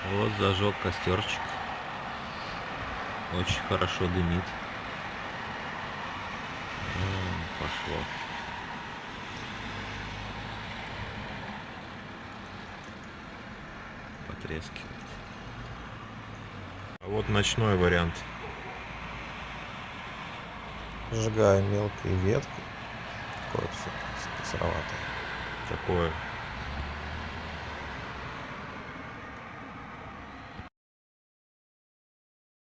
Вот зажег костерчик. Очень хорошо дымит. Пошло. Потрескивает. А вот ночной вариант. Сжигаем мелкой веткой. Такое все сыроватое. Такое